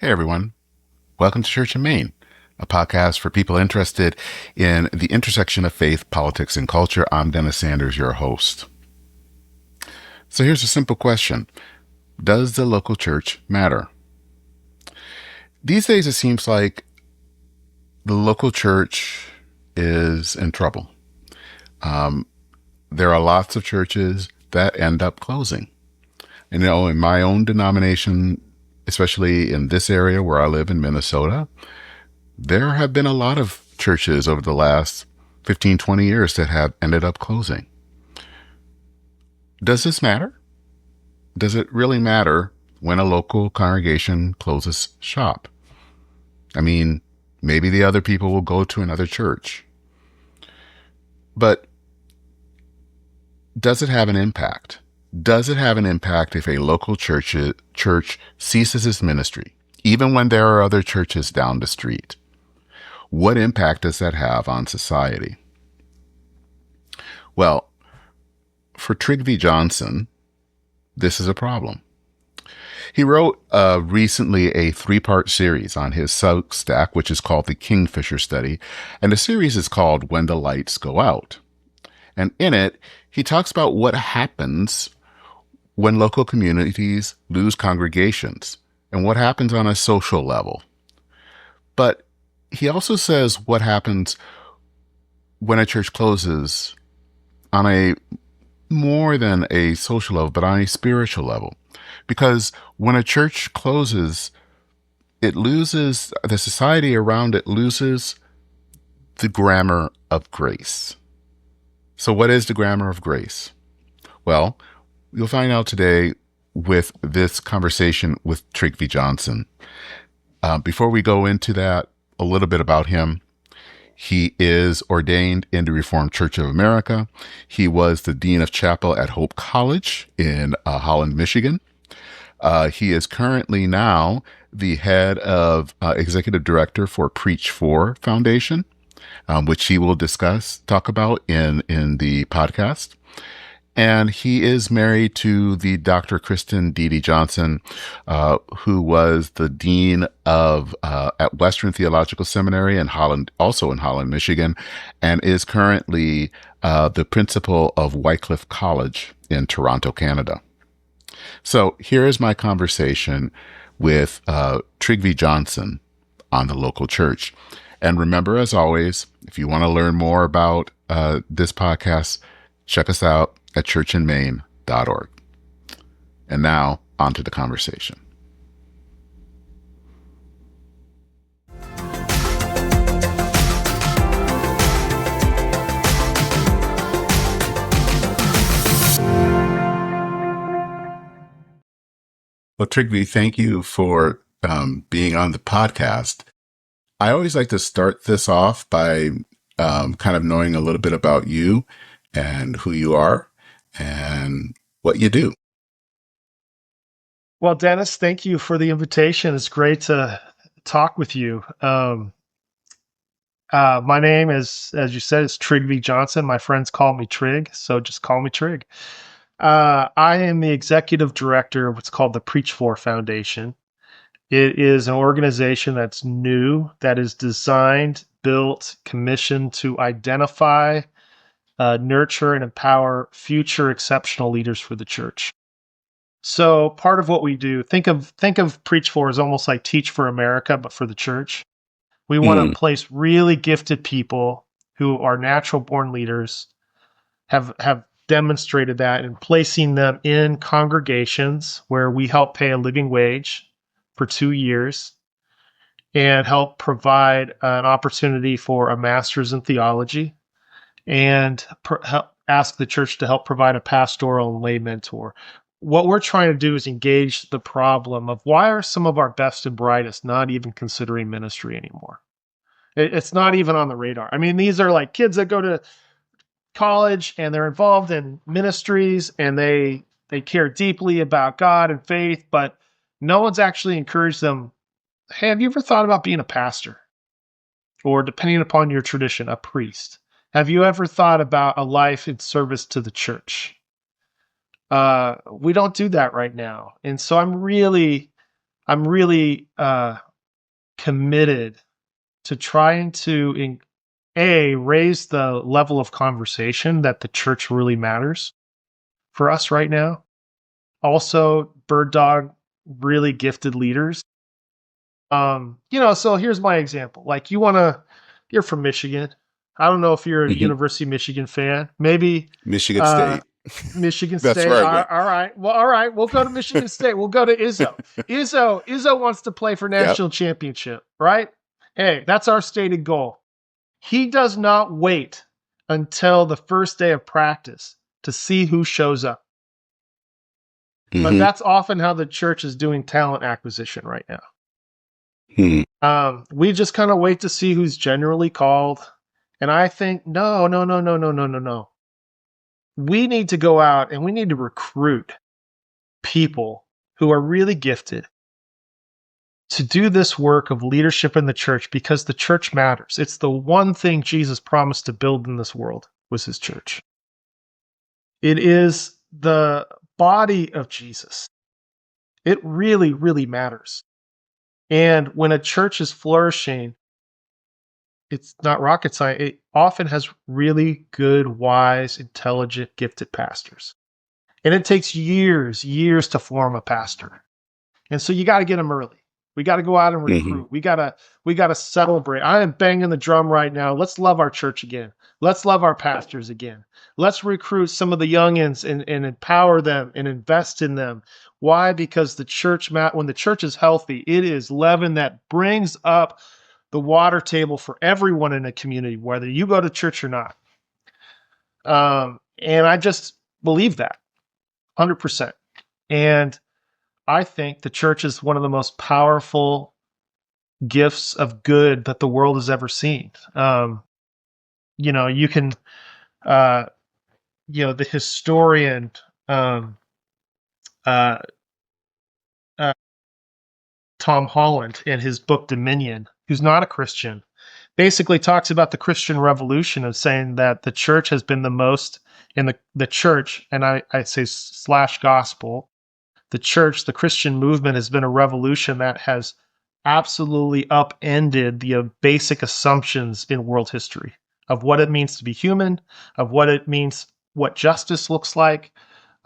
Hey everyone, welcome to Church in Maine, a podcast for people interested in the intersection of faith, politics, and culture. I'm Dennis Sanders, your host. So here's a simple question. Does the local church matter? These days it seems like the local church is in trouble. There are lots of churches that end up closing. And in my own denomination, especially in this area where I live in Minnesota, there have been a lot of churches over the last 15, 20 years that have ended up closing. Does this matter? Does it really matter when a local congregation closes shop? I mean, maybe the other people will go to another church. But does it have an impact? Does it have an impact if a local church ceases its ministry, even when there are other churches down the street? What impact does that have on society? Well, for Trygve Johnson, this is a problem. He wrote recently a 3-part series on his Substack, which is called the Kingfisher Study, and the series is called When the Lights Go Out. And in it, he talks about what happens when local communities lose congregations and what happens on a social level. But he also says what happens when a church closes on a more than a social level, but on a spiritual level. Because when a church closes, it loses, the society around it loses the grammar of grace. So what is the grammar of grace? Well, you'll find out today with this conversation with Trygve Johnson. Before we go into that, a little bit about him. He is ordained in the Reformed Church of America. He was the Dean of Chapel at Hope College in Holland, Michigan. He is currently now the head of executive director for Preach For Foundation, which he will talk about in the podcast. And he is married to the Dr. Kristen Dede Johnson, who was the dean of at Western Theological Seminary in Holland, also in Holland, Michigan, and is currently the principal of Wycliffe College in Toronto, Canada. So here is my conversation with Trygve Johnson on the local church. And remember, as always, if you want to learn more about this podcast, check us out at churchinmaine.org. And now, on to the conversation. Well, Trygve, thank you for being on the podcast. I always like to start this off by kind of knowing a little bit about you and who you are and what you do. Well, Dennis, thank you for the invitation. It's great to talk with you. My name is, as you said, is Trygve Johnson. My friends call me Trig, so just call me Trig. I am the executive director of what's called the Preach For Foundation. It is an organization that's new, that is designed, built, commissioned to identify, nurture, and empower future exceptional leaders for the church. So part of what we do, think of Preach For as almost like Teach for America, but for the church. We want to place really gifted people who are natural born leaders, have demonstrated that, and placing them in congregations where we help pay a living wage for 2 years and help provide an opportunity for a master's in theology and ask the church to help provide a pastoral and lay mentor. What we're trying to do is engage the problem of why are some of our best and brightest not even considering ministry anymore? It's not even on the radar. I mean, these are like kids that go to college and they're involved in ministries and they care deeply about God and faith, but no one's actually encouraged them. Hey, have you ever thought about being a pastor? Or depending upon your tradition, a priest? Have you ever thought about a life in service to the church? We don't do that right now. And so I'm I'm really committed to trying to raise the level of conversation that the church really matters for us right now. Also, bird dog, really gifted leaders. So here's my example. Like you're from Michigan. I don't know if you're a Hmm. University of Michigan fan. Maybe Michigan uh State. Michigan That's State. where I All went. all right. Well, all right. We'll go to Michigan State. We'll go to Izzo. Izzo wants to play for Yep. national championship, right? Hey, that's our stated goal. He does not wait until the first day of practice to see who shows up. But Hmm. that's often how the church is doing talent acquisition right now. Hmm. We just kind of wait to see who's generally called. And I think, no, no, no, no, no, no, no, no. We need to go out and we need to recruit people who are really gifted to do this work of leadership in the church because the church matters. It's the one thing Jesus promised to build in this world was his church. It is the body of Jesus. It really, really matters. And when a church is flourishing, it's not rocket science. It often has really good, wise, intelligent, gifted pastors. And it takes years to form a pastor. And so you got to get them early. We got to go out and Hmm. recruit. We got to celebrate. I am banging the drum right now. Let's love our church again. Let's love our pastors again. Let's recruit some of the youngins and empower them and invest in them. Why? Because when the church is healthy, it is leaven that brings up the water table for everyone in a community, whether you go to church or not. And I just believe that 100%. And I think the church is one of the most powerful gifts of good that the world has ever seen. You can, uh, the historian, um, uh, uh, Tom Holland, in his book Dominion, who's not a Christian, basically talks about the Christian Revolution of saying that the church has been the most in the church, and I say slash gospel. The church, the Christian movement, has been a revolution that has absolutely upended the basic assumptions in world history of what it means to be human, of what it means, what justice looks like,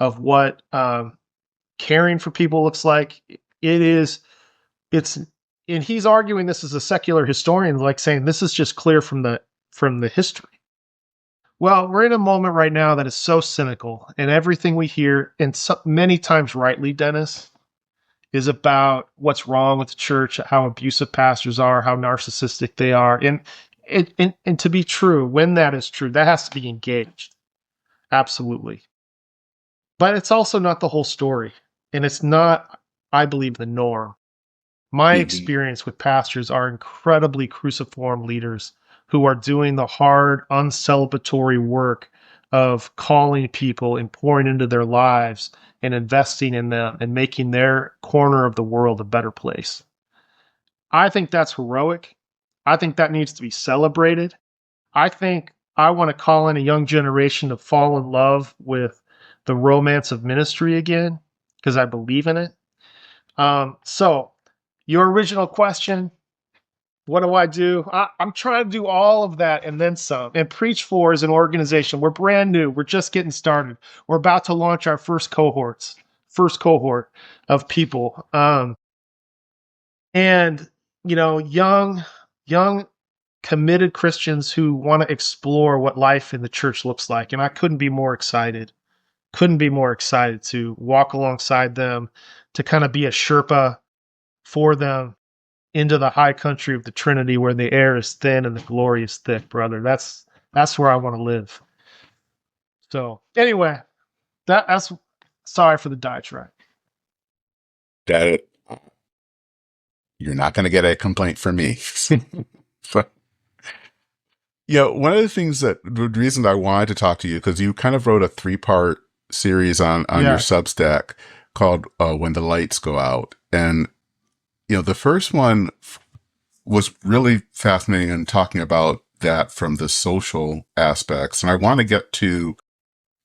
of what caring for people looks like. It's, and he's arguing this as a secular historian, like saying this is just clear from the history. Well, we're in a moment right now that is so cynical, and everything we hear, and so many times rightly, Dennis, is about what's wrong with the church, how abusive pastors are, how narcissistic they are. And to be true, when that is true, that has to be engaged. Absolutely. But it's also not the whole story. And it's not, I believe, the norm. My Hmm. experience with pastors are incredibly cruciform leaders who are doing the hard, uncelebratory work of calling people and pouring into their lives and investing in them and making their corner of the world a better place. I think that's heroic. I think that needs to be celebrated. I think I want to call in a young generation to fall in love with the romance of ministry again because I believe in it. So, your original question, what do I do? I'm trying to do all of that and then some. And Preach For is an organization. We're brand new. We're just getting started. We're about to launch our first cohort of people. And young, committed Christians who want to explore what life in the church looks like. And I couldn't be more excited. Couldn't be more excited to walk alongside them, to kind of be a Sherpa for them into the high country of the Trinity where the air is thin and the glory is thick, brother. That's where I want to live. So anyway, that's sorry for the diatribe. That you're not going to get a complaint from me. So, one of the things the reason I wanted to talk to you, because you kind of wrote a 3-part series on your Yes. Substack called When the Lights Go Out. And, the first one was really fascinating and talking about that from the social aspects. And I want to get to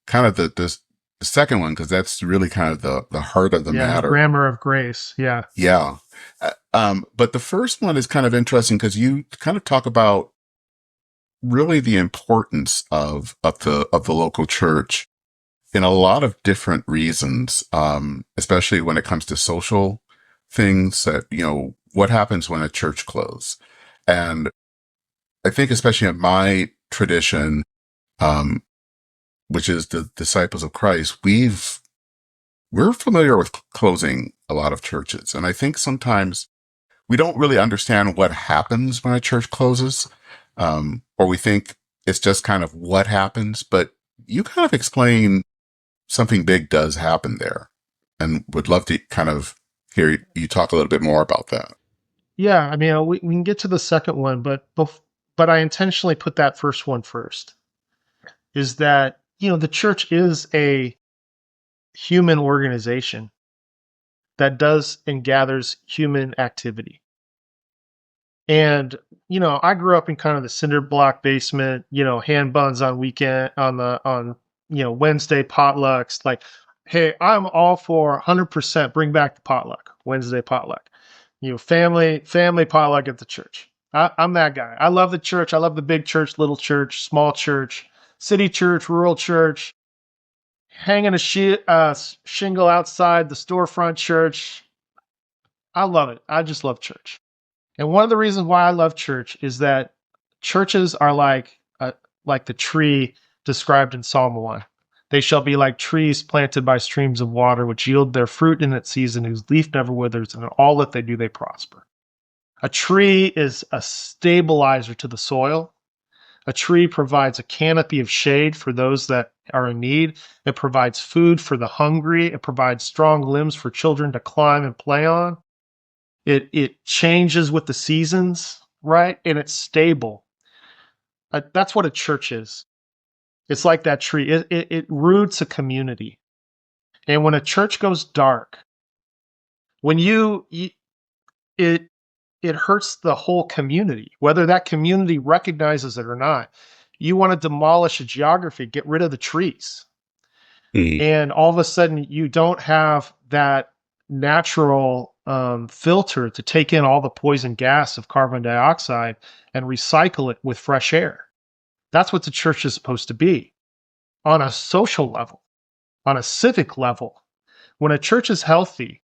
kind of the second one, because that's really kind of the heart of the Yeah, the matter. grammar of grace. Yeah. Yeah. But the first one is kind of interesting because you kind of talk about really the importance of the local church in a lot of different reasons, especially when it comes to social things that, what happens when a church closes. And I think especially in my tradition, um, which is the disciples of Christ, we're familiar with closing a lot of churches. And I think sometimes we don't really understand what happens when a church closes, or we think it's just kind of what happens, but you kind of explain something big does happen there, and would love to kind of hear you talk a little bit more about that. Yeah. I mean, we can get to the second one, but I intentionally put that first one first. Is that, the church is a human organization that does and gathers human activity. And, I grew up in kind of the cinder block basement, hand buns on weekend on Wednesday potlucks. Like, hey, I'm all for 100% bring back the potluck, Wednesday potluck. Family potluck at the church. I'm that guy. I love the church. I love the big church, little church, small church, city church, rural church, hanging a shingle outside the storefront church. I love it. I just love church. And one of the reasons why I love church is that churches are like the tree described in Psalm 1. They shall be like trees planted by streams of water, which yield their fruit in its season, whose leaf never withers, and in all that they do, they prosper. A tree is a stabilizer to the soil. A tree provides a canopy of shade for those that are in need. It provides food for the hungry. It provides strong limbs for children to climb and play on. It changes with the seasons, right? And it's stable. That's what a church is. It's like that tree. It roots a community. And when a church goes dark, when it it hurts the whole community, whether that community recognizes it or not. You want to demolish a geography, get rid of the trees. Mm. And all of a sudden you don't have that natural filter to take in all the poison gas of carbon dioxide and recycle it with fresh air. That's what the church is supposed to be on a social level, on a civic level. When a church is healthy,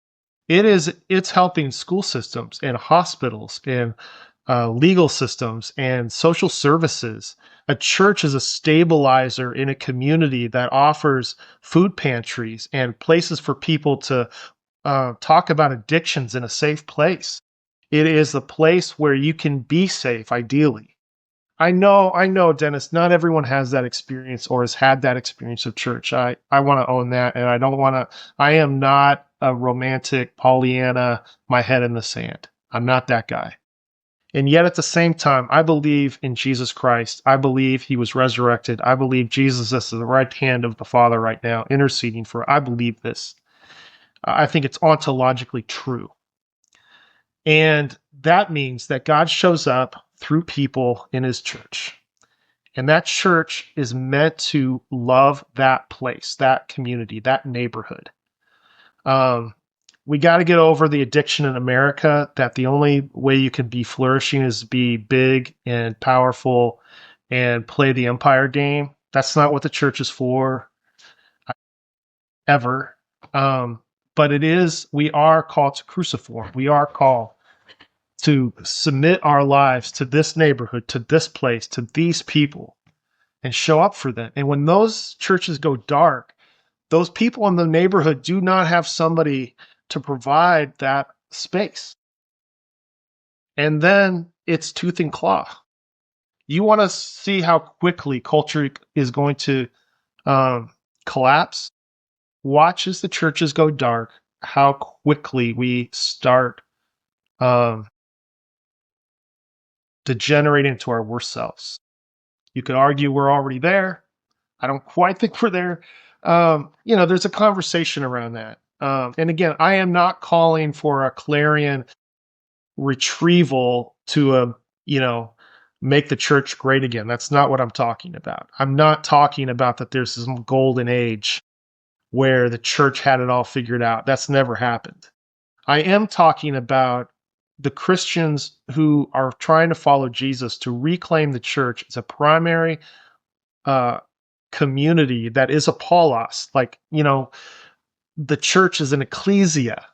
it's helping school systems and hospitals and legal systems and social services. A church is a stabilizer in a community that offers food pantries and places for people to talk about addictions in a safe place. It is the place where you can be safe, ideally. I know, Dennis, not everyone has that experience or has had that experience of church. I want to own that. And I don't want to, I am not a romantic Pollyanna, my head in the sand. I'm not that guy. And yet at the same time, I believe in Jesus Christ. I believe he was resurrected. I believe Jesus is at the right hand of the Father right now, interceding for. I believe this. I think it's ontologically true. And that means that God shows up through people in his church. And that church is meant to love that place, that community, that neighborhood. Um, we got to get over the addiction in America that the only way you can be flourishing is to be big and powerful and play the empire game. That's not what the church is for, ever. Um, but we are called to cruciform. We are called to submit our lives to this neighborhood, to this place, to these people, and show up for them. And when those churches go dark, those people in the neighborhood do not have somebody to provide that space. And then it's tooth and claw. You want to see how quickly culture is going to um, collapse? Watch as the churches go dark, how quickly we start um, degenerating into our worst selves. You could argue we're already there. I don't quite think we're there. There's a conversation around that. And again, I am not calling for a clarion retrieval to make the church great again. That's not what I'm talking about. I'm not talking about that there's some golden age where the church had it all figured out. That's never happened. I am talking about the Christians who are trying to follow Jesus to reclaim the church as a primary uh, community that is a Paulos. Like, the church is an ecclesia.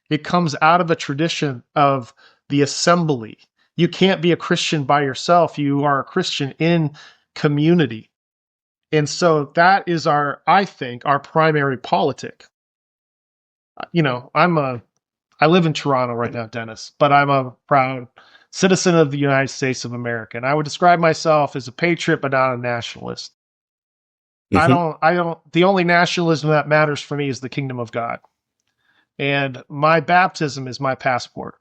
It comes out of a tradition of the assembly. You can't be a Christian by yourself. You are a Christian in community. And so that is I think, our primary politic. I live in Toronto right now, Dennis, but I'm a proud citizen of the United States of America. And I would describe myself as a patriot, but not a nationalist. Hmm. The only nationalism that matters for me is the kingdom of God. And my baptism is my passport.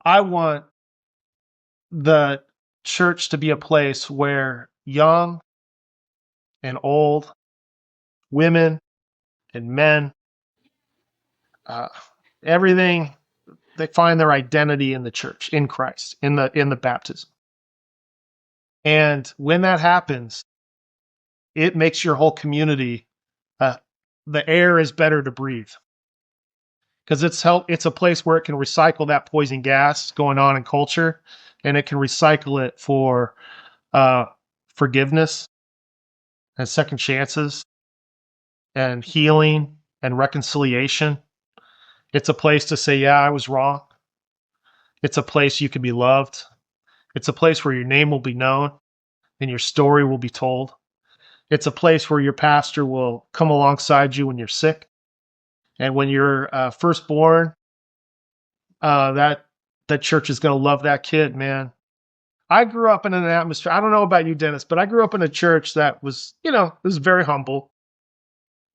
I want the church to be a place where young and old, women and men, uh, everything, they find their identity in the church, in Christ, in the baptism. And when that happens, it makes your whole community, uh, the air is better to breathe because it's a place where it can recycle that poison gas going on in culture, and it can recycle it for uh, forgiveness and second chances and healing and reconciliation. It's a place to say, yeah, I was wrong. It's a place you can be loved. It's a place where your name will be known and your story will be told. It's a place where your pastor will come alongside you when you're sick. And when you're firstborn, that church is going to love that kid, man. I grew up in an atmosphere. I don't know about you, Dennis, but I grew up in a church that was, it was very humble.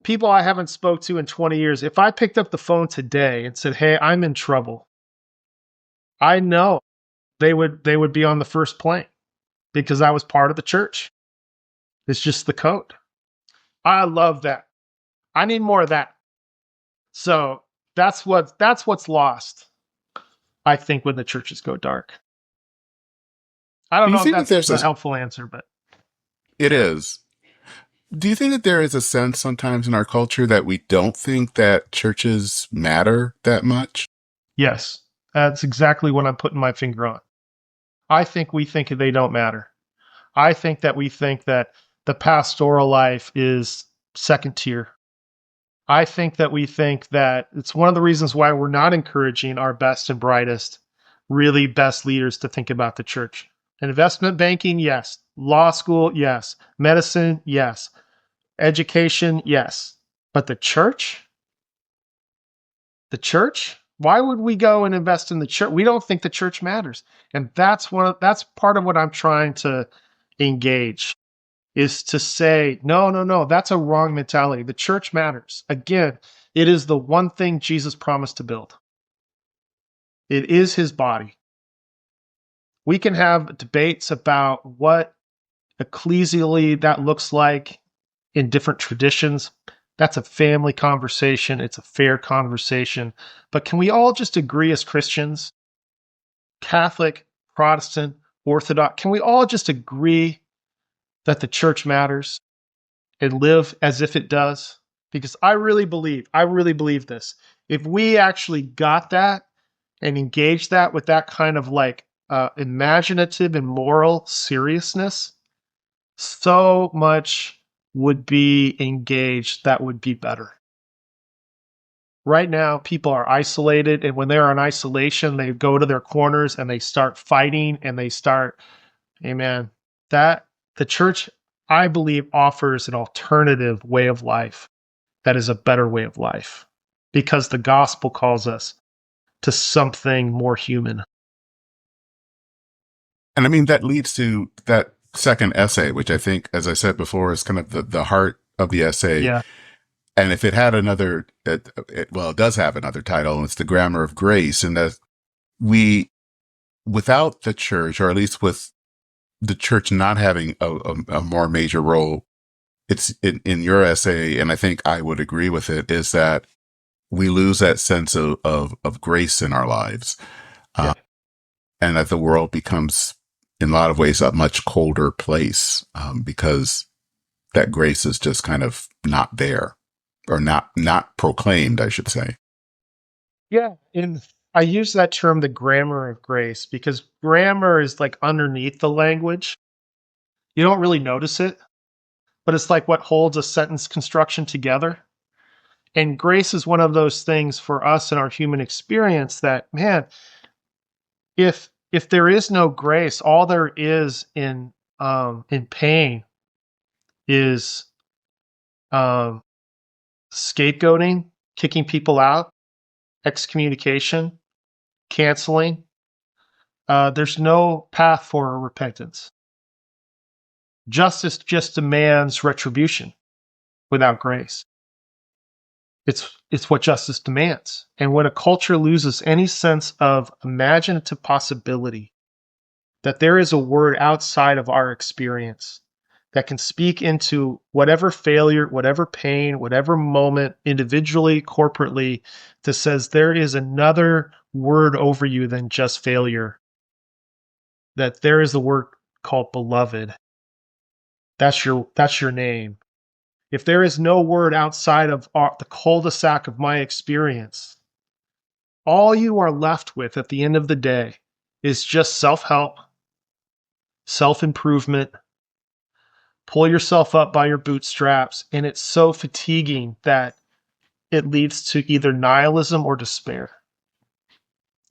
People I haven't spoke to in 20 years. If I picked up the phone today and said, "Hey, I'm in trouble," I know they would be on the first plane because I was part of the church. It's just the code. I love that. I need more of that. So that's what's lost, I think, when the churches go dark. I Do don't you know if think that that's there's a a, helpful answer, but it is. Do you think that there is a sense sometimes in our culture that we don't think that churches matter that much? yes, that's exactly what I'm putting my finger on. I think we think they don't matter. I think that we think that the pastoral life is second tier. I think that we think that it's one of the reasons why we're not encouraging our best and brightest, really best leaders to think about the church. Investment banking, yes. Law school, yes. Medicine, yes. Education, yes. But the church? The church? Why would we go and invest in the church? We don't think the church matters. And that's part of what I'm trying to engage, is to say, no, no, no, that's a wrong mentality. The church matters. Again, it is the one thing Jesus promised to build. It is his body. We can have debates about what ecclesially that looks like in different traditions. That's a family conversation. It's a fair conversation. But can we all just agree as Christians, Catholic, Protestant, Orthodox, can we all just agree that the church matters and live as if it does? Because I really believe this. If we actually got that and engaged that with that kind of like imaginative and moral seriousness, so much would be engaged that would be better. Right now, people are isolated, and when they're in isolation, they go to their corners and they start fighting and they start, amen. That the church, I believe, offers an alternative way of life that is a better way of life because the gospel calls us to something more human. And I mean, that leads to that second essay, which I think, as I said before, is kind of the heart of the essay. Yeah, And if it had another, well, it does have another title, and it's The Grammar of Grace. And that we, without the church, or at least with the church not having a more major role, it's in your essay, and I think I would agree with it, is that we lose that sense of grace in our lives. yeah, Uh, and that the world becomes, in a lot of ways, a much colder place because that grace is just kind of not there, or not proclaimed, I should say. Yeah, and I use that term, the grammar of grace, because grammar is like underneath the language. You don't really notice it, but it's like what holds a sentence construction together. And grace is one of those things for us in our human experience that, man, if there is no grace, all there is in pain is um scapegoating, kicking people out, excommunication, canceling. There's no path for repentance. Justice just demands retribution without grace. It's what justice demands. And when a culture loses any sense of imaginative possibility, that there is a word outside of our experience that can speak into whatever failure, whatever pain, whatever moment, individually, corporately, that says there is another word over you than just failure, that there is a word called beloved. That's your name. If there is no word outside of the cul-de-sac of my experience, all you are left with at the end of the day is just self-help, self-improvement, pull yourself up by your bootstraps, and it's so fatiguing that it leads to either nihilism or despair,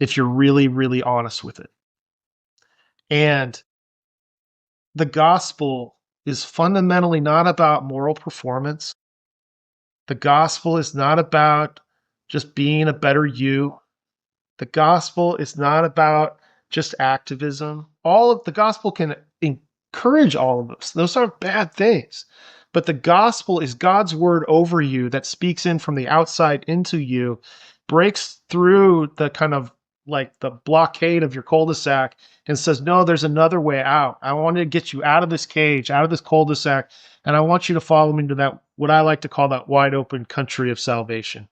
if you're really, really honest with it. And the gospel is fundamentally not about moral performance. The gospel is not about just being a better you. The gospel is not about just activism. All of the gospel can encourage all of us. Those aren't bad things. But the gospel is God's word over you that speaks in from the outside into you, breaks through the kind of like the blockade of your cul-de-sac and says, no, there's another way out. I want to get you out of this cage, out of this cul-de-sac, and I want you to follow me to that, what I like to call that wide open country of salvation.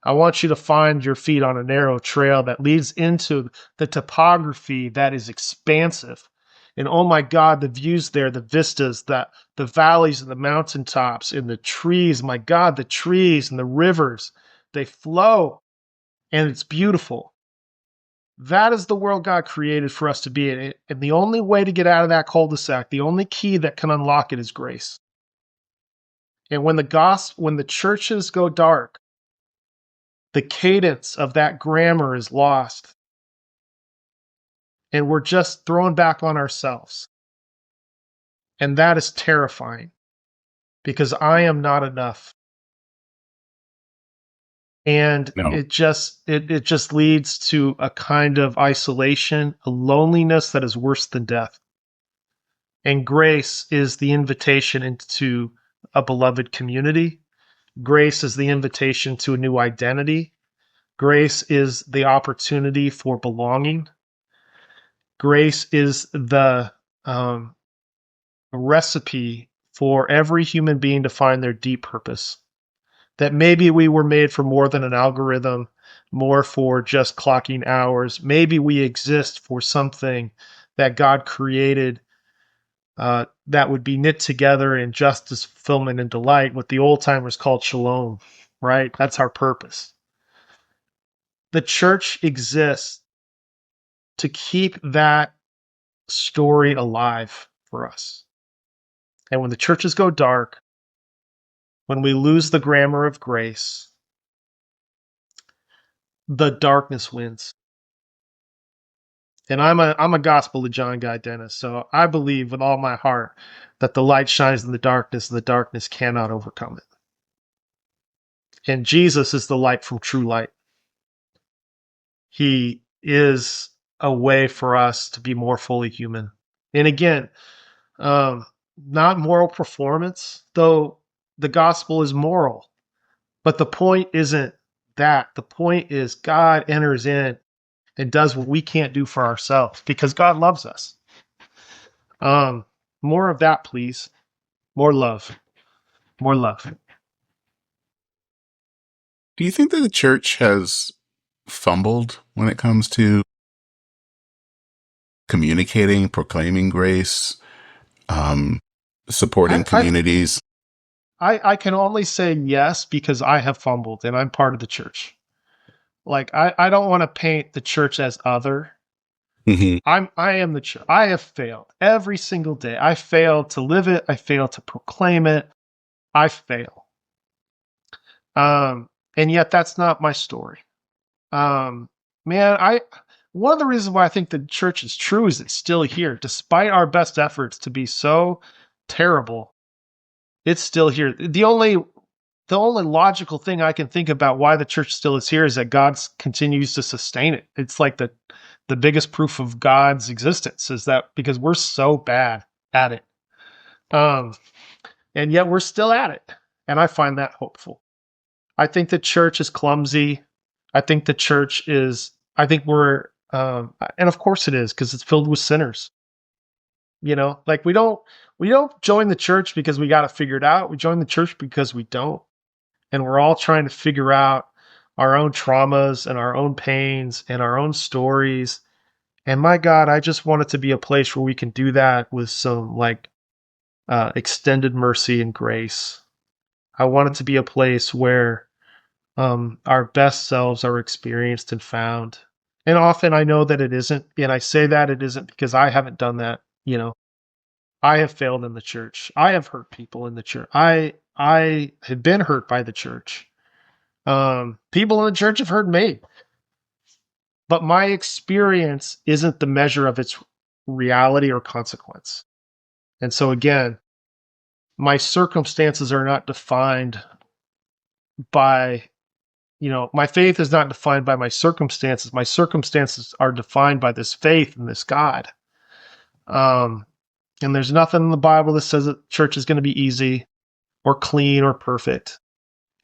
I want you to find your feet on a narrow trail that leads into the topography that is expansive. And oh my God, the views there, the vistas, the valleys and the mountaintops and the trees, my God, the trees and the rivers, they flow and it's beautiful. That is the world God created for us to be in. And the only way to get out of that cul-de-sac, the only key that can unlock it is grace. And when the churches go dark, the cadence of that grammar is lost. And we're just thrown back on ourselves. And that is terrifying because I am not enough. And No, it just leads to a kind of isolation, a loneliness that is worse than death. And grace is the invitation into a beloved community. Grace is the invitation to a new identity. Grace is the opportunity for belonging. Grace is the recipe for every human being to find their deep purpose. That maybe we were made for more than an algorithm, more for just clocking hours. Maybe we exist for something that God created that would be knit together in justice, fulfillment, and delight, what the old timers called shalom, right? That's our purpose. The church exists to keep that story alive for us. And when the churches go dark, when we lose the grammar of grace, the darkness wins. And I'm a Gospel of John guy, Dennis. So I believe with all my heart that the light shines in the darkness and the darkness cannot overcome it. And Jesus is the light from true light. He is a way for us to be more fully human. And again, not moral performance, though the gospel is moral. But the point isn't that. The point is God enters in and does what we can't do for ourselves because God loves us. More of that, please. More love. More love. do you think that the church has fumbled when it comes to communicating, proclaiming grace? supporting I, communities. I can only say yes because I have fumbled and I'm part of the church. Like I don't want to paint the church as other. Hmm. I am the church. I have failed every single day. I failed to live it. I failed to proclaim it. I fail. And yet that's not my story. Um, man, I one of the reasons why I think the church is true is it's still here, despite our best efforts to be so terrible. It's still here. The only logical thing I can think about why the church still is here is that God continues to sustain it. It's like the biggest proof of God's existence is that because we're so bad at it. Um, and yet we're still at it. And I find that hopeful. I think the church is clumsy. I think we're, and of course it is because it's filled with sinners. Like we don't join the church because we got to figure it out. We join the church because we don't. And we're all trying to figure out our own traumas and our own pains and our own stories. And my God, I just want it to be a place where we can do that with some like extended mercy and grace. I want it to be a place where our best selves are experienced and found. And often I know that it isn't. And I say that it isn't because I haven't done that. I have failed in the church. I have hurt people in the church. I have been hurt by the church. People in the church have hurt me. But my experience isn't the measure of its reality or consequence. And so again, my circumstances are not defined by, my faith is not defined by my circumstances. My circumstances are defined by this faith in this God. And there's nothing in the Bible that says that church is going to be easy or clean or perfect.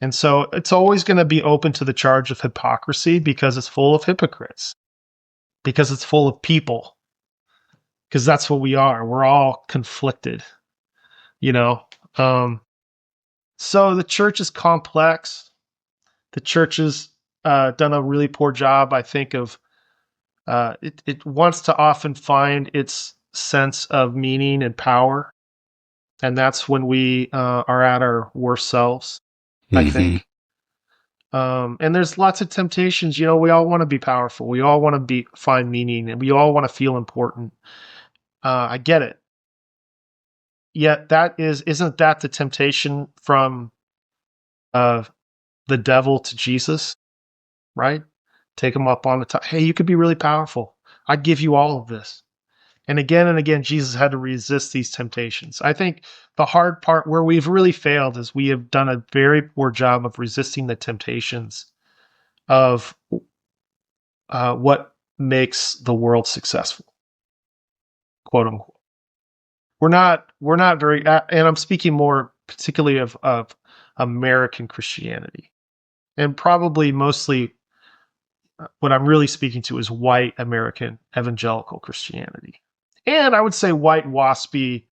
And so it's always going to be open to the charge of hypocrisy because it's full of hypocrites, because it's full of people, because that's what we are. We're all conflicted, you know. Um, so the church is complex. The church has done a really poor job, I think, of it wants to often find its sense of meaning and power, and that's when we are at our worst selves, I Hmm. think. And there's lots of temptations. We all want to be powerful. We all want to find meaning, and we all want to feel important. I get it. Yet isn't that the temptation from uh, the devil to Jesus, right? Take him up on the top. Hey, you could be really powerful. I'd give you all of this. And again, Jesus had to resist these temptations. I think the hard part where we've really failed is we have done a very poor job of resisting the temptations of what makes the world successful, quote unquote. We're not very, and I'm speaking more particularly of American Christianity, and probably mostly what I'm really speaking to is white American evangelical Christianity, and I would say white waspy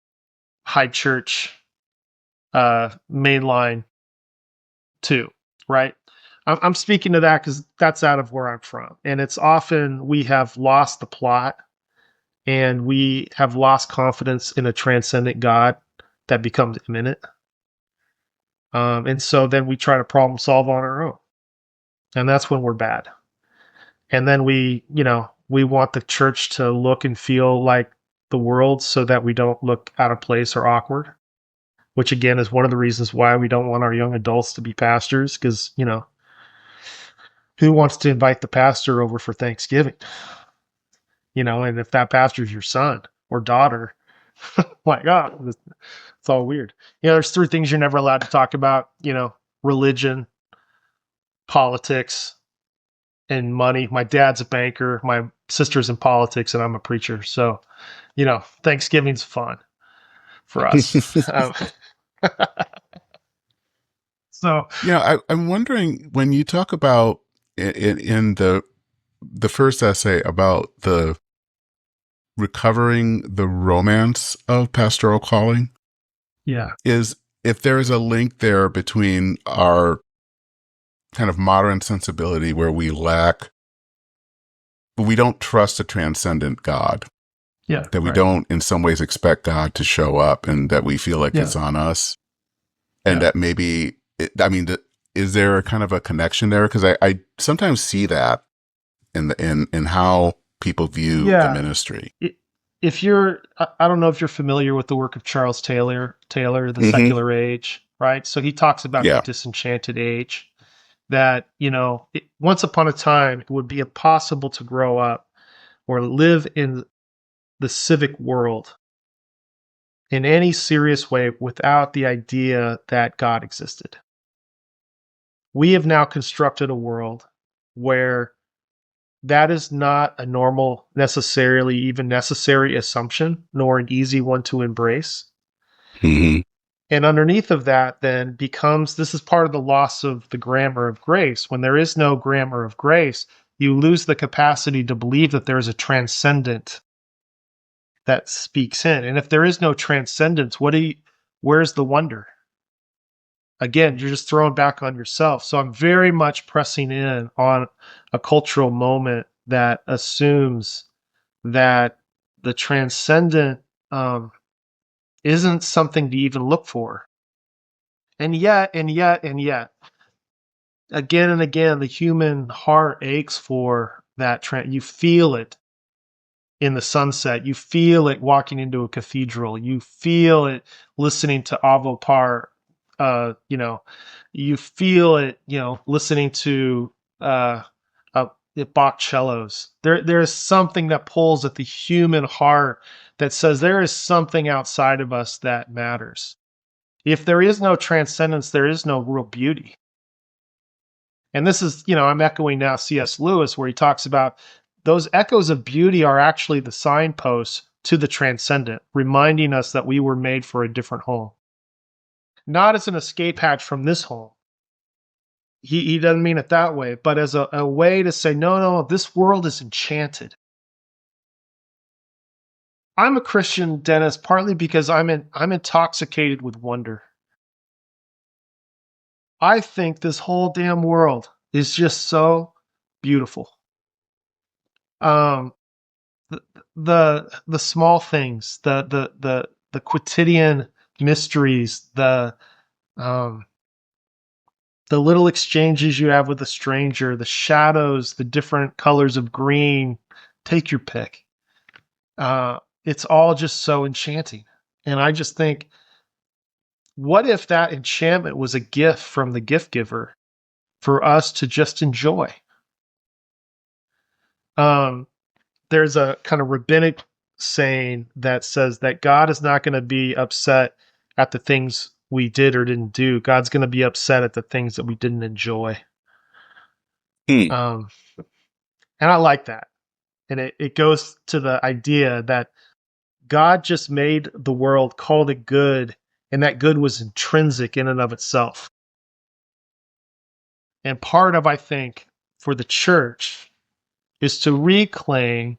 high church mainline too, right? I'm speaking to that because that's out of where I'm from, and it's often we have lost the plot and we have lost confidence in a transcendent God that becomes imminent. And so then we try to problem solve on our own. And that's when we're bad. And then we want the church to look and feel like the world so that we don't look out of place or awkward, which again is one of the reasons why we don't want our young adults to be pastors because, who wants to invite the pastor over for Thanksgiving? And if that pastor is your son or daughter, my God, it's all weird. There's three things you're never allowed to talk about, religion, politics, and money. My dad's a banker, my sister's in politics, and I'm a preacher. So, Thanksgiving's fun for us. So, I'm wondering when you talk about in the first essay about the recovering the romance of pastoral calling, yeah. is if there is a link there between our kind of modern sensibility where we don't trust a transcendent God. Yeah. that we Right. don't in some ways expect God to show up, and that we feel like Yeah. it's on us, and Yeah. that maybe is there a kind of a connection there? Because I sometimes see that in how people view the Yeah. ministry. I- If you're, I don't know if you're familiar with the work of Charles Taylor, The Hmm. Secular Age, right? So he talks about the Yeah. disenchanted age, that, once upon a time, it would be impossible to grow up or live in the civic world in any serious way without the idea that God existed. We have now constructed a world where that is not a normal, necessarily even necessary assumption, nor an easy one to embrace. Hmm. And underneath of that, then becomes this is part of the loss of the grammar of grace. When there is no grammar of grace, you lose the capacity to believe that there is a transcendent that speaks in. And if there is no transcendence, where's the wonder? Again, you're just throwing back on yourself. So I'm very much pressing in on a cultural moment that assumes that the transcendent um, isn't something to even look for. And yet, again and again, the human heart aches for that. You feel it in the sunset. You feel it walking into a cathedral. You feel it listening to Avo Par. You know, you feel it. Listening to uh, uh, Bach cellos. There is something that pulls at the human heart that says there is something outside of us that matters. If there is no transcendence, there is no real beauty. And this is, I'm echoing now C.S. Lewis, where he talks about those echoes of beauty are actually the signposts to the transcendent, reminding us that we were made for a different home, not as an escape hatch from this home. He doesn't mean it that way, but as a way to say, no, no, this world is enchanted. I'm a Christian, Dennis, partly because I'm intoxicated with wonder. I think this whole damn world is just so beautiful. Um, the the small things, the quotidian mysteries, um, the little exchanges you have with a stranger, the shadows, the different colors of green. Take your pick. It's all just so enchanting, and I just think, what if that enchantment was a gift from the gift giver for us to just enjoy? Um, there's a kind of rabbinic saying that says that God is not going to be upset at the things we did or didn't do. God's going to be upset at the things that we didn't enjoy. Hmm. Um, and I like that. And it goes to the idea that God just made the world, called it good, and that good was intrinsic in and of itself. And part of, I think, for the church is to reclaim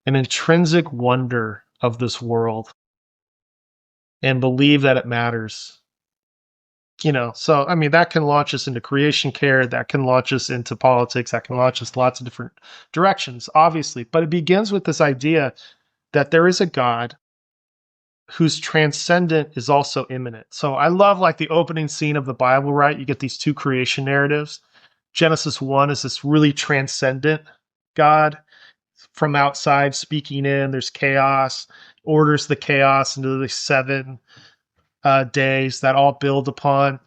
an intrinsic wonder of this world and believe that it matters. So I mean, that can launch us into creation care, that can launch us into politics, that can launch us lots of different directions, obviously. But it begins with this idea that there is a God whose transcendent is also immanent. So I love, like, the opening scene of the Bible, right? You get these two creation narratives. Genesis 1 is this really transcendent God from outside speaking in. There's chaos, orders the chaos into the seven days that all build upon,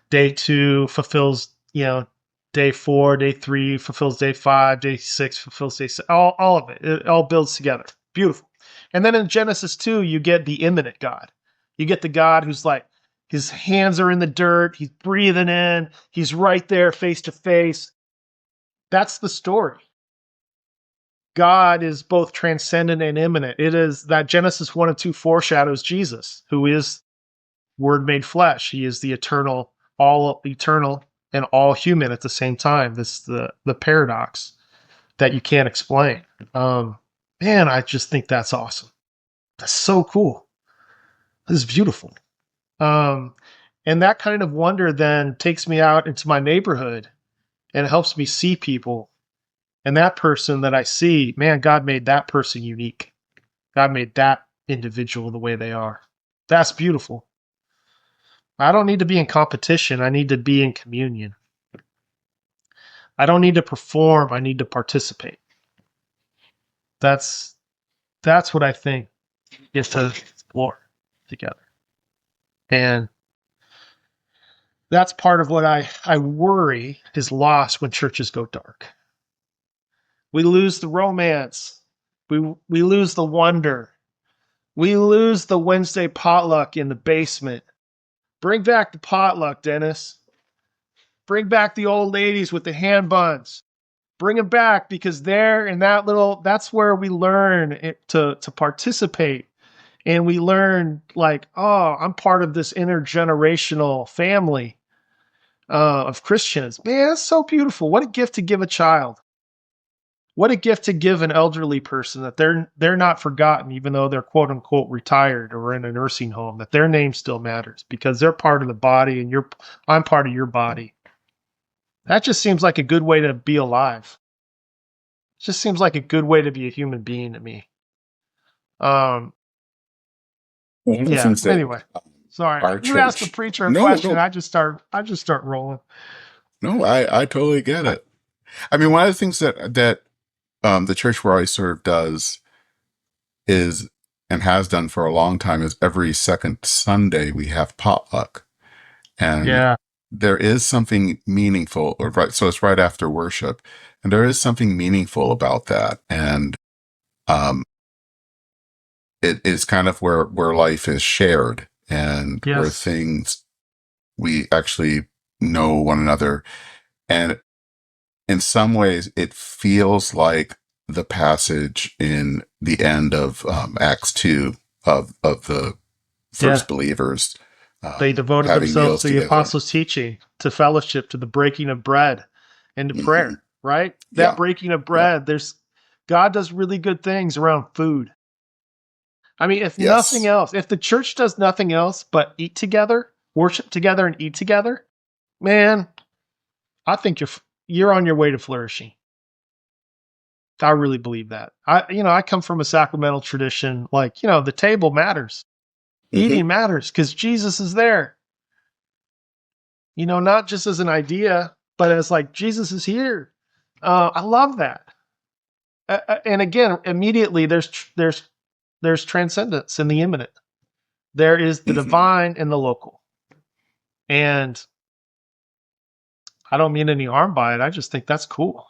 day two fulfills, day four, day three fulfills day five, day six fulfills day six, all of it. It all builds together. Beautiful. And then in Genesis 2, you get the immanent God. You get the God who's like, his hands are in the dirt, he's breathing in, he's right there face to face. That's the story. God is both transcendent and immanent. It is that Genesis 1 and 2 foreshadows Jesus, who is Word made flesh. He is the all eternal and all human at the same time. This is the paradox that you can't explain. Um, Man, I just think that's awesome. That's so cool. This is beautiful. Um, and that kind of wonder then takes me out into my neighborhood and helps me see people. And that person that I see, man, God made that person unique. God made that individual the way they are. That's beautiful. I don't need to be in competition. I need to be in communion. I don't need to perform. I need to participate. That's that's what I think is to explore together. And that's part of what I worry is lost when churches go dark. We lose the romance. We lose the wonder. We lose the Wednesday potluck in the basement. Bring back the potluck, Dennis. Bring back the old ladies with the hand buns. Bring them back because they're in that little, that's where we learn to participate. And we learn like, oh, I'm part of this intergenerational family of Christians. Man, that's so beautiful. What a gift to give a child. What a gift to give an elderly person that they're not forgotten, even though they're quote unquote retired or in a nursing home, that their name still matters because they're part of the body and I'm part of your body. That just seems like a good way to be alive. It just seems like a good way to be a human being to me. Um, One of the yeah. things that Anyway, sorry. our You asked the church, preacher a no, question. no, I just start rolling. no, I totally get it. I mean, one of the things that the church where I serve does is and has done for a long time is every second Sunday we have potluck, and Yeah. there is something meaningful, or right, so it's right after worship, and there is something meaningful about that, and um, it is kind of where life is shared and where Yes. things we actually know one another, and in some ways it feels like the passage in the end of Acts 2 of the Yeah. first believers They devoted having themselves meals to the together. apostles' teaching, to fellowship, to the breaking of bread, and to Hmm. prayer, right? That Yeah. breaking of Yeah. bread, there's God does really good things around food. I mean, if nothing Yes. else, if the church does nothing else but eat together, worship together, and eat together, man, I think you're on your way to flourishing. I really believe that. I come from a sacramental tradition. Like, the table matters, Hmm. eating matters because Jesus is there. Not just as an idea, but as like Jesus is here. I love that. And again, immediately there's transcendence in the immanent. There is the Hmm. divine in the local, and I don't mean any harm by it. I just think that's cool.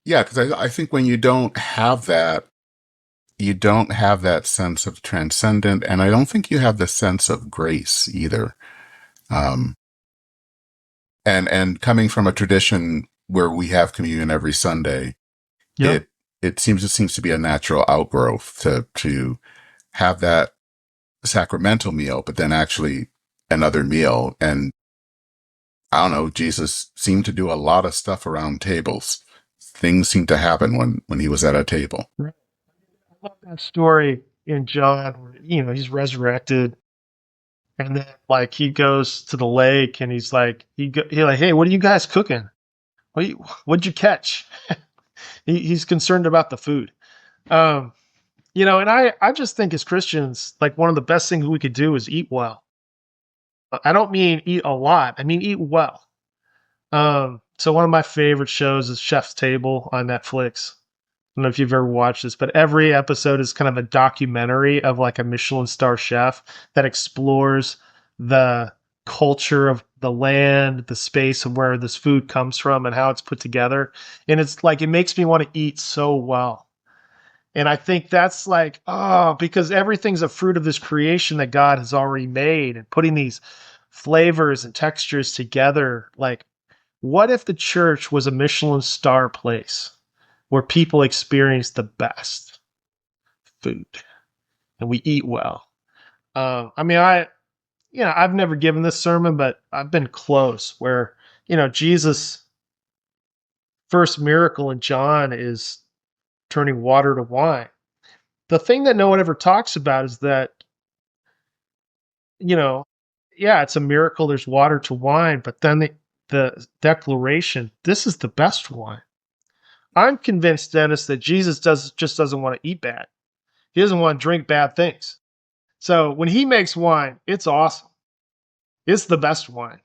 Yeah, because I think when you don't have that sense of transcendent, and I don't think you have the sense of grace either. Um, and coming from a tradition where we have communion every Sunday, Yep. it it seems to be a natural outgrowth to have that sacramental meal, but then actually another meal. And I don't know, Jesus seemed to do a lot of stuff around tables. Things seemed to happen when he was at a table. Right. I love that story in John where he's resurrected, and then like he goes to the lake and he's like he like, hey, what are you guys cooking? What'd you catch? He's concerned about the food. Um, and I just think as Christians, like one of the best things we could do is eat well. I don't mean eat a lot. I mean eat well. So one of my favorite shows is Chef's Table on Netflix. I don't know if you've ever watched this, but every episode is kind of a documentary of like a Michelin star chef that explores the culture of the land, the space of where this food comes from and how it's put together. And it's like it makes me want to eat so well. And I think that's like, oh, because everything's a fruit of this creation that God has already made and putting these flavors and textures together. Like, what if the church was a Michelin star place where people experience the best food and we eat well? I mean, I've never given this sermon, but I've been close where, Jesus' first miracle in John is turning water to wine. The thing that no one ever talks about is that, you know, yeah, it's a miracle there's water to wine, but then the declaration, this is the best wine. I'm convinced, Dennis, that Jesus just doesn't want to eat bad. He doesn't want to drink bad things. So when he makes wine, it's awesome. It's the best wine.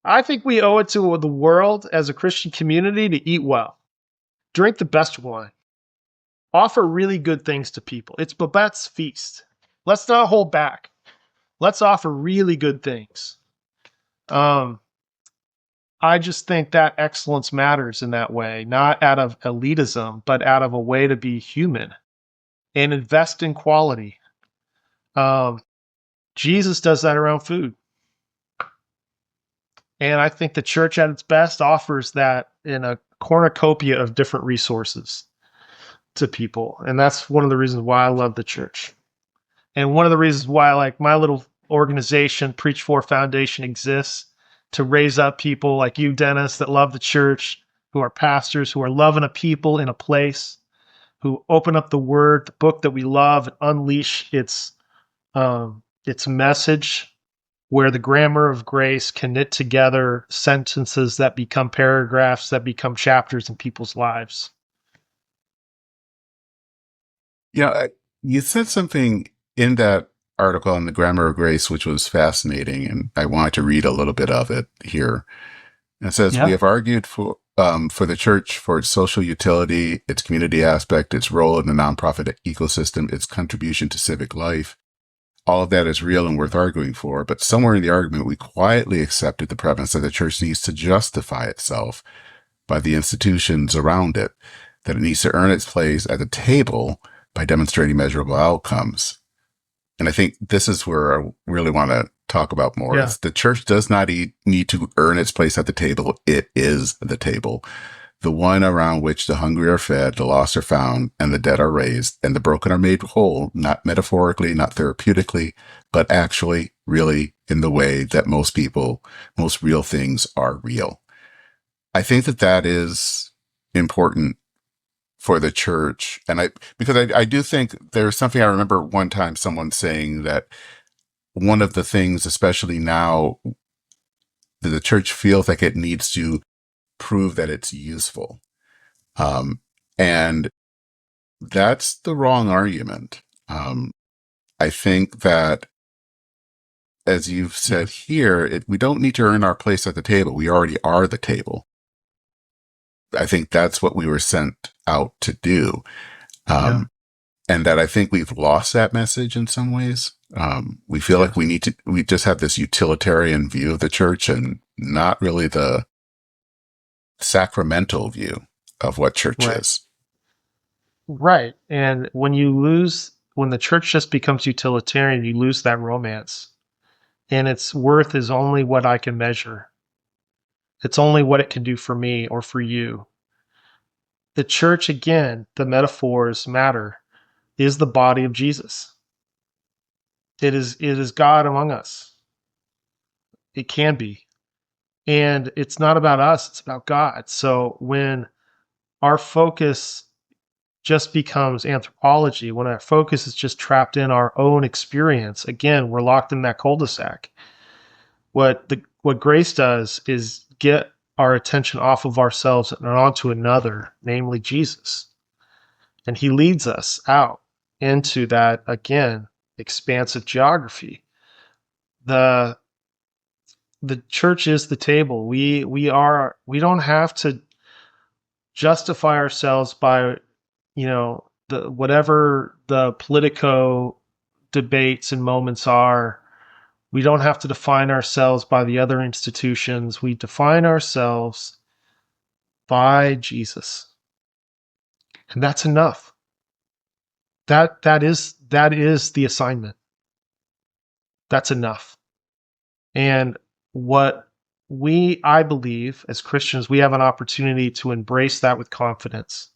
I think we owe it to the world as a Christian community to eat well, drink the best wine, offer really good things to people. It's Babette's feast. Let's not hold back. Let's offer really good things. Um, I just think that excellence matters in that way, not out of elitism, but out of a way to be human and invest in quality. Um, Jesus does that around food. And I think the church at its best offers that in a cornucopia of different resources to people. And that's one of the reasons why I love the church. And one of the reasons why like my little organization, Preach For Foundation, exists to raise up people like you, Dennis, that love the church, who are pastors, who are loving a people in a place, who open up the word, the book that we love, and unleash its message, where the grammar of grace can knit together sentences that become paragraphs, that become chapters in people's lives. Yeah, you said something in that article on the grammar of grace, which was fascinating, and I wanted to read a little bit of it here. It says, we Yeah. have argued for the church for its social utility, its community aspect, its role in the nonprofit ecosystem, its contribution to civic life. All of that is real and worth arguing for, but somewhere in the argument, we quietly accepted the premise that the church needs to justify itself by the institutions around it, that it needs to earn its place at the table by demonstrating measurable outcomes. And I think this is where I really want to talk about more Yeah. is the church does not need to earn its place at the table. It is the table, the one around which the hungry are fed, the lost are found, and the dead are raised, and the broken are made whole, not metaphorically, not therapeutically, but actually, really, in the way that most real things are real. I think that that is important for the church. And because I do think there's something I remember one time someone saying that one of the things, especially now, that the church feels like it needs to prove that it's useful. And that's the wrong argument. I think that, as you've said Yes. here, we don't need to earn our place at the table. We already are the table. I think that's what we were sent out to do. Yeah. Um, and that I think we've lost that message in some ways. We feel like Yes. we just have this utilitarian view of the church and not really the sacramental view of what church Right. is. Right. And when the church just becomes utilitarian, you lose that romance. And its worth is only what I can measure. It's only what it can do for me or for you. The church, again, the metaphors matter, is the body of Jesus. It is God among us. It can be. And it's not about us, it's about God. So when our focus just becomes anthropology, when our focus is just trapped in our own experience, again, we're locked in that cul-de-sac. What grace does is get our attention off of ourselves and onto another, namely Jesus. And he leads us out into that, again, expansive geography. The the church is the table. We don't have to justify ourselves by, the whatever the politico debates and moments are. We don't have to define ourselves by the other institutions. We define ourselves by Jesus. And that's enough. That is the assignment. That's enough. And what I believe as Christians, we have an opportunity to embrace that with confidence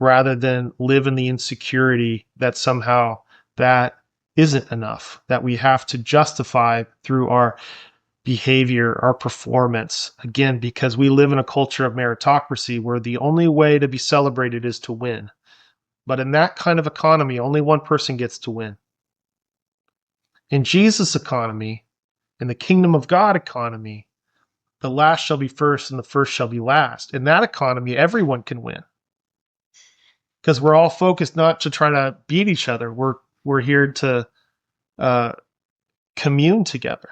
rather than live in the insecurity that somehow that isn't enough, that we have to justify through our behavior, our performance. Again, because we live in a culture of meritocracy where the only way to be celebrated is to win. But in that kind of economy, only one person gets to win. In Jesus' economy, in the kingdom of God economy, the last shall be first and the first shall be last. In that economy, everyone can win because we're all focused not to try to beat each other. We're here to uh, commune together,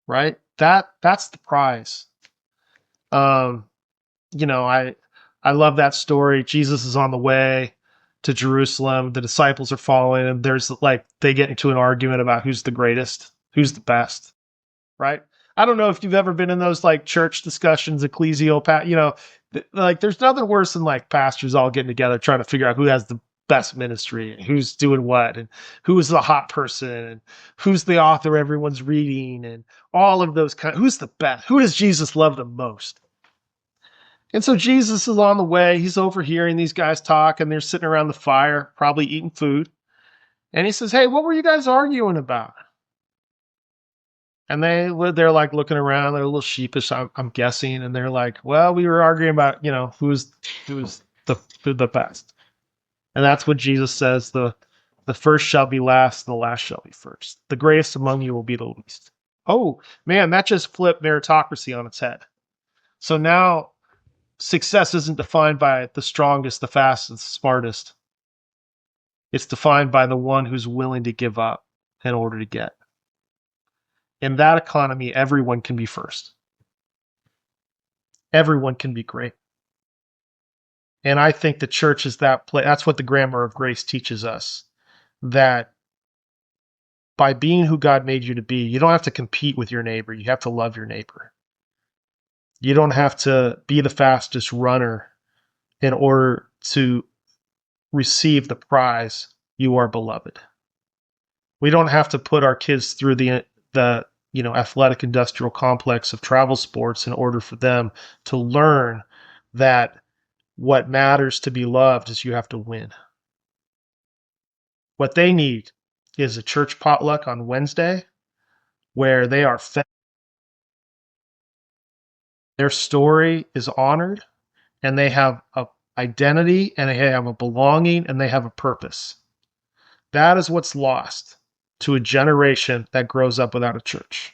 right? That's the prize. Um, I love that story. Jesus is on the way to Jerusalem. The disciples are following, and there's like they get into an argument about who's the greatest, who's the best, right? I don't know if you've ever been in those like church discussions, like there's nothing worse than like pastors all getting together trying to figure out who has the best ministry and who's doing what and who is the hot person and who's the author everyone's reading and all of those who's the best, who does Jesus love the most. And so Jesus is on the way. He's overhearing these guys talk, and they're sitting around the fire, probably eating food. And he says, "Hey, what were you guys arguing about?" And they're like looking around. They're a little sheepish, I'm guessing. And they're like, "Well, we were arguing about who's the best." And that's what Jesus says: the first shall be last, and the last shall be first. The greatest among you will be the least. Oh man, that just flipped meritocracy on its head. So now success isn't defined by the strongest, the fastest, the smartest. It's defined by the one who's willing to give up in order to get. In that economy, everyone can be first. Everyone can be great. And I think the church is that place. That's what the grammar of grace teaches us. That by being who God made you to be, you don't have to compete with your neighbor. You have to love your neighbor. You don't have to be the fastest runner in order to receive the prize. You are beloved. We don't have to put our kids through the athletic industrial complex of travel sports in order for them to learn that what matters to be loved is you have to win. What they need is a church potluck on Wednesday where they are fed, their story is honored, and they have a identity, and they have a belonging, and they have a purpose. That is what's lost to a generation that grows up without a church.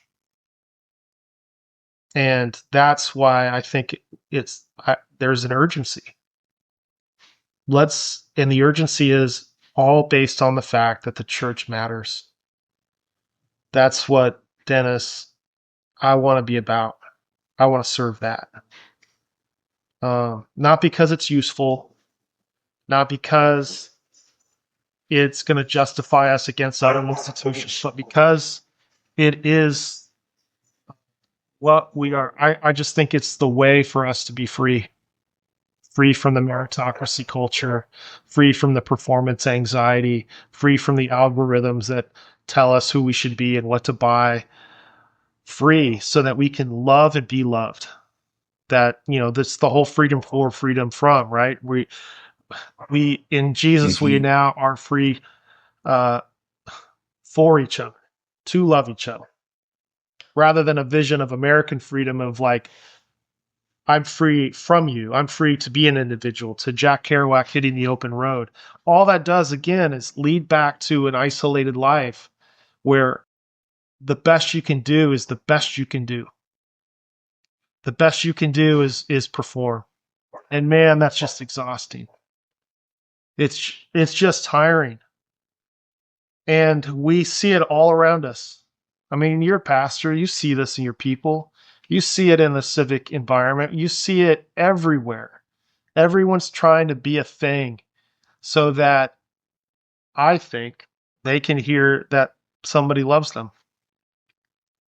And that's why I think there's an urgency. And the urgency is all based on the fact that the church matters. That's what, Dennis, I want to be about. I want to serve that. Not because it's useful, not because it's going to justify us against other institutions, but because it is what we are. I just think it's the way for us to be free from the meritocracy culture, free from the performance anxiety, free from the algorithms that tell us who we should be and what to buy, free so that we can love and be loved. That, that's the whole freedom for, freedom from, right? We in Jesus, we now are free for each other, to love each other, rather than a vision of American freedom of like, I'm free from you. I'm free to be an individual, to Jack Kerouac hitting the open road. All that does, again, is lead back to an isolated life where the best you can do is the best you can do. The best you can do is perform. And man, that's just exhausting. It's just tiring. And we see it all around us. I mean, you're a pastor, you see this in your people. You see it in the civic environment. You see it everywhere. Everyone's trying to be a thing so that I think they can hear that somebody loves them.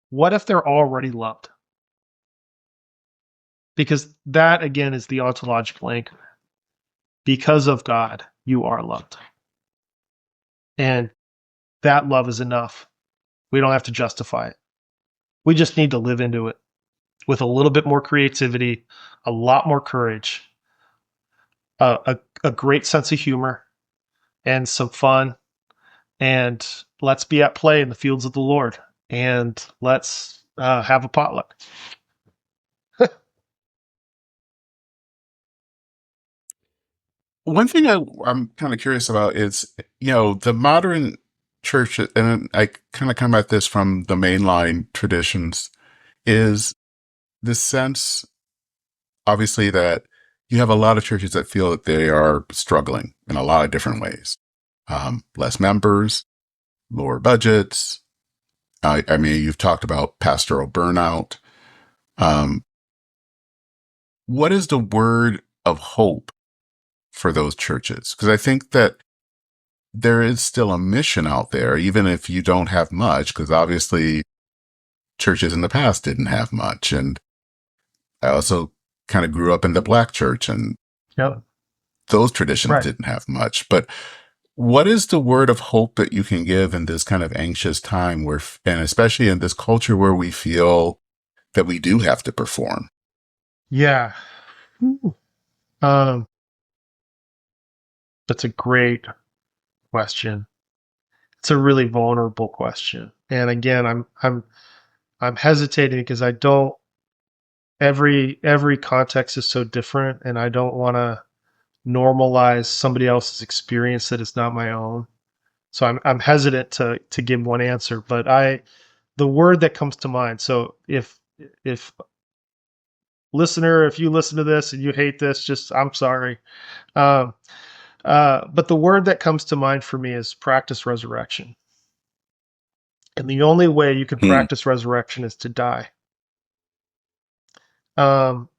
What if they're already loved? Because that, again, is the ontological anchor. Because of God, you are loved. And that love is enough. We don't have to justify it. We just need to live into it with a little bit more creativity, a lot more courage, a great sense of humor, and some fun. And let's be at play in the fields of the Lord. And let's have a potluck. One thing I'm kind of curious about is, the modern church, and I kind of come at this from the mainline traditions, is this sense, obviously, that you have a lot of churches that feel that they are struggling in a lot of different ways. Less members, lower budgets. I mean, you've talked about pastoral burnout. Um, what is the word of hope for those churches? Because I think that there is still a mission out there, even if you don't have much, because obviously churches in the past didn't have much. And I also kind of grew up in the Black church, and Yep. those traditions Right. didn't have much. But what is the word of hope that you can give in this kind of anxious time where, and especially in this culture where we feel that we do have to perform? Yeah. Ooh. Um, that's a great question. It's a really vulnerable question. And again, I'm hesitating because I don't every context is so different and I don't want to normalize somebody else's experience that is not my own. So I'm hesitant to give one answer, but the word that comes to mind. So if listener, if you listen to this and you hate this, just I'm sorry. Um, but the word that comes to mind for me is practice resurrection. And the only way you can Hmm. practice resurrection is to die. Um,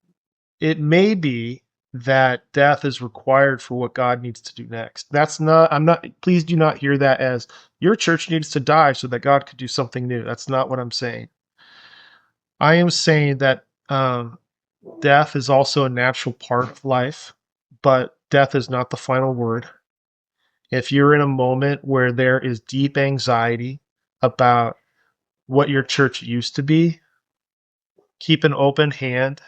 it may be that death is required for what God needs to do next. That's not, I'm not, please do not hear that as your church needs to die so that God could do something new. That's not what I'm saying. I am saying that death is also a natural part of life, but death is not the final word. If you're in a moment where there is deep anxiety about what your church used to be, keep an open hand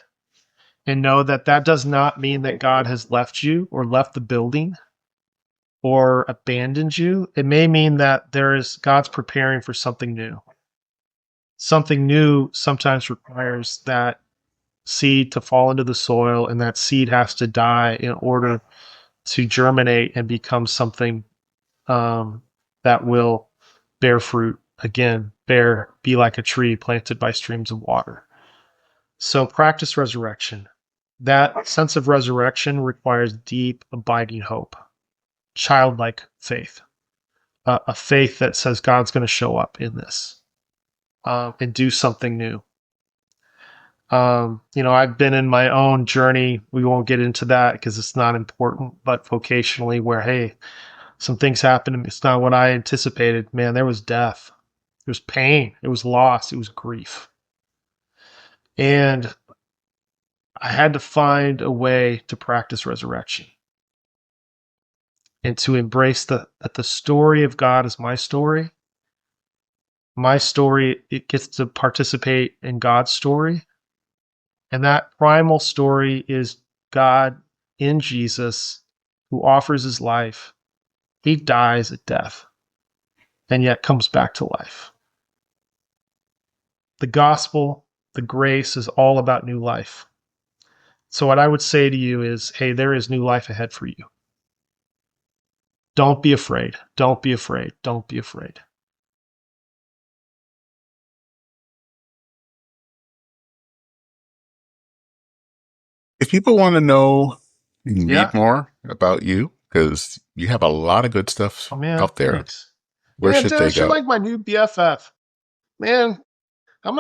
and know that that does not mean that God has left you or left the building or abandoned you. It may mean that there is God's preparing for something new. Something new sometimes requires that seed to fall into the soil, and that seed has to die in order to germinate and become something um, that will bear fruit again, be like a tree planted by streams of water. So practice resurrection. That sense of resurrection requires deep, abiding hope, childlike faith, a faith that says God's going to show up in this and do something new. I've been in my own journey. We won't get into that because it's not important, but vocationally, where, hey, some things happened. It's not what I anticipated. Man, there was death, there was pain, it was loss, it was grief. And I had to find a way to practice resurrection and to embrace that the story of God is my story. My story, it gets to participate in God's story. And that primal story is God in Jesus who offers his life. He dies at death and yet comes back to life. The gospel, the grace is all about new life. So, what I would say to you is, hey, there is new life ahead for you. Don't be afraid. Don't be afraid. Don't be afraid. If people want to know and Yeah. read more about you, because you have a lot of good stuff Oh, man. out there, Thanks. where Man, should they Dennis, you're go? like my new BFF. Man, I'm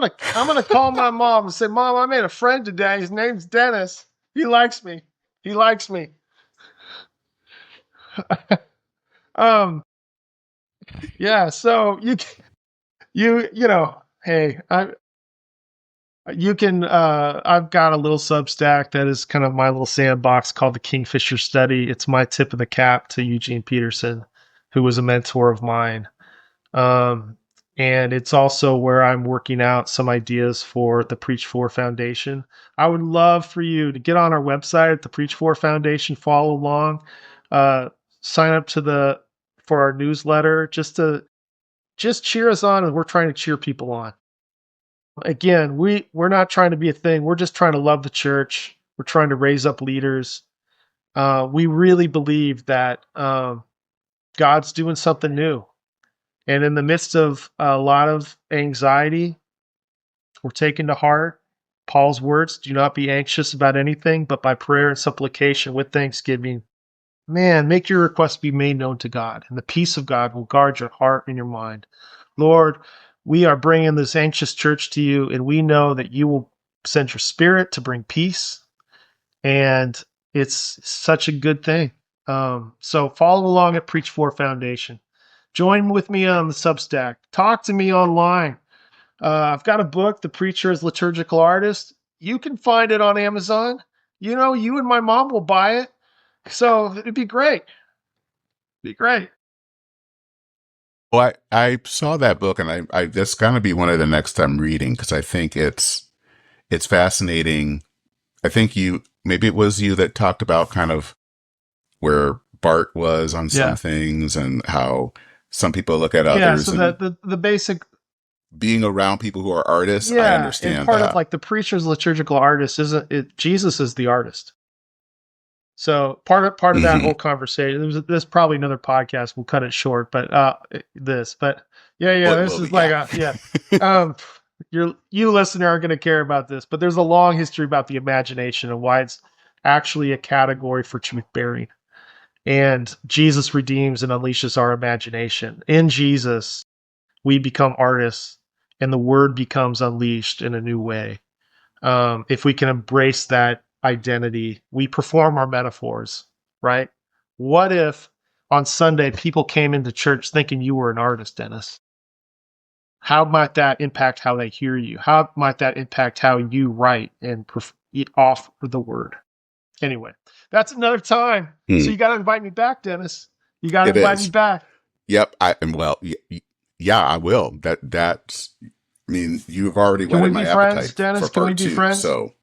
gonna call my mom and say, Mom, I made a friend today. His name's Dennis. He likes me. He likes me. um, yeah. So hey, you can. I've got a little Substack that is kind of my little sandbox called the Kingfisher Study. It's my tip of the cap to Eugene Peterson, who was a mentor of mine. Um, and it's also where I'm working out some ideas for the Preach For Foundation. I would love for you to get on our website at the Preach For Foundation, follow along, uh, sign up for our newsletter, just cheer us on, and we're trying to cheer people on. Again, we're not trying to be a thing. We're just trying to love the church. We're trying to raise up leaders. We really believe that God's doing something new. And in the midst of a lot of anxiety, we're taking to heart Paul's words, do not be anxious about anything, but by prayer and supplication with thanksgiving, man, make your requests be made known to God, and the peace of God will guard your heart and your mind. Lord, we are bringing this anxious church to you, and we know that you will send your spirit to bring peace, and it's such a good thing. So follow along at Preach 4 Foundation. Join with me on the Substack. Talk to me online. I've got a book, The Preacher as Liturgical Artist. You can find it on Amazon. You know, you and my mom will buy it. So it'd be great. Be great. Well, I saw that book, and I that's going to be one of the next I'm reading, because I think it's fascinating. I think maybe it was you that talked about kind of where Bart was on some Yeah. things, and how some people look at Yeah. others, So and the basic, being around people who are artists. I yeah, and understand part of that. like the preacher's liturgical artist isn't it? Jesus is the artist. So part of that Hmm. whole conversation, there's probably another podcast. We'll cut it short, but yeah, Well, it this will be, is like yeah. a Um, you listener are going to care about this, but there's a long history about the imagination and why it's actually a category for truth bearing. And Jesus redeems and unleashes our imagination. In Jesus, we become artists, and the word becomes unleashed in a new way. If we can embrace that identity, we perform our metaphors, right? What if on Sunday people came into church thinking you were an artist, Dennis? How might that impact how they hear you? How might that impact how you write and offer the word? Anyway, that's another time. So Hmm. you got to invite me back, Dennis. You got to It invite me is. back. Yep. Yeah, I will. That's. I mean, you've already Can we whetted be my friends, appetite for Dennis? Can we part be two. friends? So,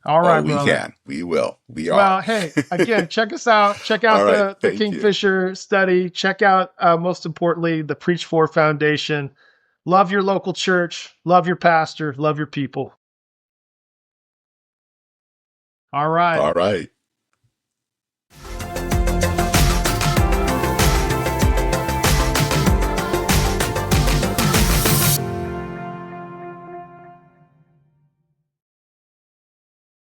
All oh, right, we brother. can. We will. We are. Well, hey, again, check us out. Check All out right. the Thank you. Kingfisher study. Check out, most importantly, the Preach 4 Foundation. Love your local church. Love your pastor. Love your people. All right. All right.